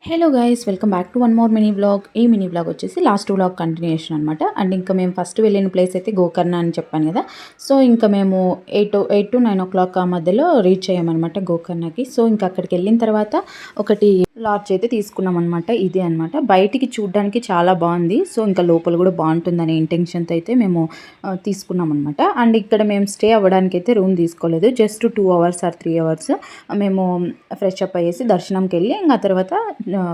Hello guys, welcome back to one more mini vlog. ఈ mini vlog వచ్చేసి last vlog continuation అనమాట. And ఇంకా మేము ఫస్ట్ వెళ్ళిన ప్లేస్ అయితే గోకర్ణ అని చెప్పాను కదా. సో ఇంకా మేము 8 to 9 o'clock ఆ మధ్యలో రీచ్ అయ్యామన్నమాట గోకర్ణకి. సో ఇంకా అక్కడికి వెళ్ళిన తర్వాత ఒకటి లాడ్జ్ అయితే తీసుకున్నాం అనమాట. ఇదే అనమాట, బయటికి చూడడానికి చాలా బాగుంది. సో ఇంకా లోపల కూడా బాగుంటుందనే ఇంటెన్షన్తో అయితే మేము తీసుకున్నాం అనమాట. అండ్ ఇక్కడ మేము స్టే అవ్వడానికి అయితే రూమ్ తీసుకోలేదు. జస్ట్ 2 hours or 3 hours మేము ఫ్రెష్ అప్ అయ్యేసి దర్శనంకి వెళ్ళి ఇంకా తర్వాత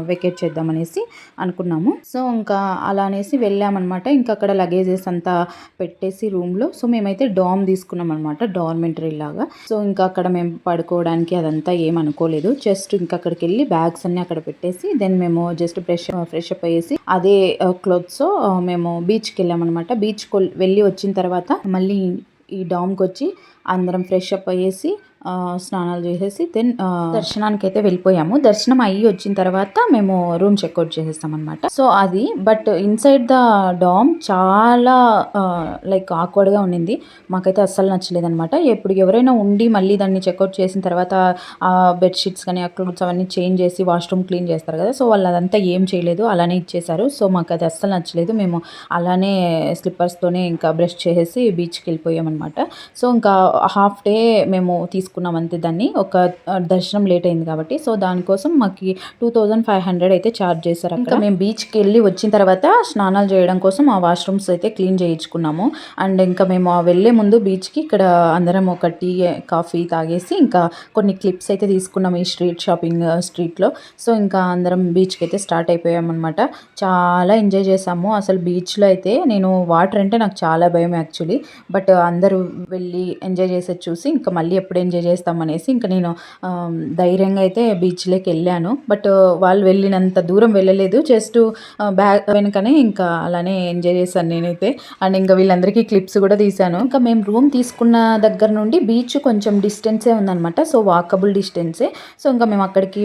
వెకేట్ చేద్దామనేసి అనుకున్నాము. సో ఇంకా అలా అనేసి వెళ్ళామన్నమాట. ఇంకా అక్కడ లగేజెస్ అంతా పెట్టేసి రూమ్లో. సో మేమైతే డామ్ తీసుకున్నాం అనమాట, డార్మెంటరీ లాగా. సో ఇంకా అక్కడ మేము పడుకోవడానికి అదంతా ఏం అనుకోలేదు. జస్ట్ ఇంకా అక్కడికి వెళ్ళి బ్యాగ్స్ అన్ని అక్కడ పెట్టేసి దెన్ మేము జస్ట్ ఫ్రెష్ అప్ అయ్యేసి అదే క్లోత్స్ మేము బీచ్కి వెళ్ళామన్నమాట. బీచ్కి వెళ్ళి వచ్చిన తర్వాత మళ్ళీ ఈ డామ్కి వచ్చి అందరం ఫ్రెష్ అప్ అయ్యేసి స్నానాలు చేసేసి దెన్ దర్శనానికి అయితే వెళ్ళిపోయాము. దర్శనం అయ్యి వచ్చిన తర్వాత మేము రూమ్ చెక్అవుట్ చేసేస్తాం అనమాట. సో అది బట్ ఇన్సైడ్ ద డామ్ చాలా లైక్ ఆక్వర్డ్గా ఉండింది. మాకైతే అస్సలు నచ్చలేదు అనమాట. ఎప్పుడు ఎవరైనా ఉండి మళ్ళీ దాన్ని చెక్అవుట్ చేసిన తర్వాత ఆ బెడ్షీట్స్ కానీ ఆ క్లోత్స్ అవన్నీ చేంజ్ చేసి వాష్రూమ్ క్లీన్ చేస్తారు కదా. సో వాళ్ళు అదంతా ఏం చేయలేదు, అలానే ఇచ్చేసారు. సో మాకు అది అస్సలు నచ్చలేదు. మేము అలానే స్లిప్పర్స్తోనే ఇంకా బ్రష్ చేసేసి బీచ్కి వెళ్ళిపోయాం అనమాట. సో ఇంకా హాఫ్ డే మేము తీసుకున్నాం అంతే. దాన్ని ఒక దర్శనం లేట్ అయింది కాబట్టి సో దానికోసం మాకు 2500 అయితే ఛార్జ్ చేశారు. ఇంకా మేము బీచ్కి వెళ్ళి వచ్చిన తర్వాత స్నానాలు చేయడం కోసం ఆ వాష్రూమ్స్ అయితే క్లీన్ చేయించుకున్నాము. అండ్ ఇంకా మేము వెళ్ళే ముందు బీచ్కి ఇక్కడ అందరం ఒక టీ కాఫీ తాగేసి ఇంకా కొన్ని క్లిప్స్ అయితే తీసుకున్నాము ఈ షాపింగ్ స్ట్రీట్లో. సో ఇంకా అందరం బీచ్కి అయితే స్టార్ట్ అయిపోయామన్నమాట. చాలా ఎంజాయ్ చేసాము అసలు బీచ్లో అయితే. నేను వాటర్ అంటే నాకు చాలా భయం యాక్చువల్లీ, బట్ అందరూ వెళ్ళి ఎంజాయ్ చేసేది చూసి ఇంకా మళ్ళీ ఎప్పుడు ఎంజాయ్ చేస్తామనేసి ఇంకా నేను ధైర్యంగా అయితే బీచ్లోకి వెళ్ళాను. బట్ వాళ్ళు వెళ్ళినంత దూరం వెళ్ళలేదు, జస్ట్ బ్యాగ్ వెనుకనే ఇంకా అలానే ఎంజాయ్ చేశాను నేనైతే. అండ్ ఇంకా వీళ్ళందరికీ క్లిప్స్ కూడా తీశాను. ఇంకా మేము రూమ్ తీసుకున్న దగ్గర నుండి బీచ్ కొంచెం డిస్టెన్సే ఉందన్నమాట. So walkable డిస్టెన్సే. సో ఇంకా మేము అక్కడికి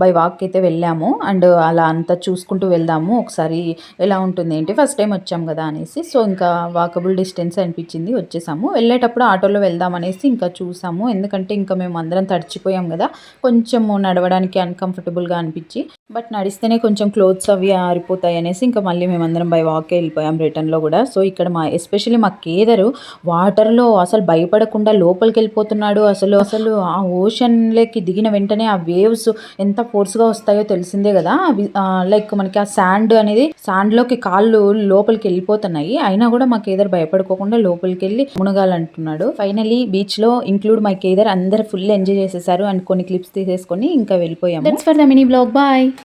బై వాక్ అయితే వెళ్ళాము. అండ్ అలా అంతా చూసుకుంటూ వెళ్దాము ఒకసారి ఎలా ఉంటుంది ఏంటి, ఫస్ట్ టైం వచ్చాము కదా అనేసి. సో ఇంకా వాకబుల్ డిస్టెన్స్ అనిపించింది, వచ్చేసాము. వెళ్ళేటప్పుడు ఆటోలో వెళ్దాం అనేసి ఇంకా చూసాము, ఎందుకంటే ఇంకా మేము అందరం తడిచిపోయాం కదా, కొంచెం నడవడానికి అన్కంఫర్టబుల్గా అనిపించి. బట్ నడిస్తేనే కొంచెం క్లోత్స్ అవి ఆరిపోతాయి అనేసి ఇంకా మళ్ళీ మేమందరం బై వాకే వెళ్ళిపోయాం రిటర్న్లో కూడా. సో ఇక్కడ ఎస్పెషల్లీ మా కేదరు వాటర్లో అసలు భయపడకుండా లోపలికి వెళ్ళిపోతున్నాడు. అసలు ఆ ఓషన్లోకి దిగిన వెంటనే ఆ వేవ్స్ ఎంత ఫోర్స్గా వస్తాయో తెలిసిందే కదా. లైక్ మనకి ఆ శాండ్లోకి కాళ్ళు లోపలికి వెళ్ళిపోతున్నాయి. అయినా కూడా మా కేదర్ భయపడుకోకుండా లోపలికి వెళ్ళి మునగాలంటున్నాడు. ఫైనలీ బీచ్లో ఇంక్లూడ్ మై కేదర్ అందరు ఫుల్ ఎంజాయ్ చేసేసారు. అండ్ కొన్ని క్లిప్స్ తీసేసుకొని ఇంకా వెళ్ళిపోయాము. That's for the mini blog. Bye.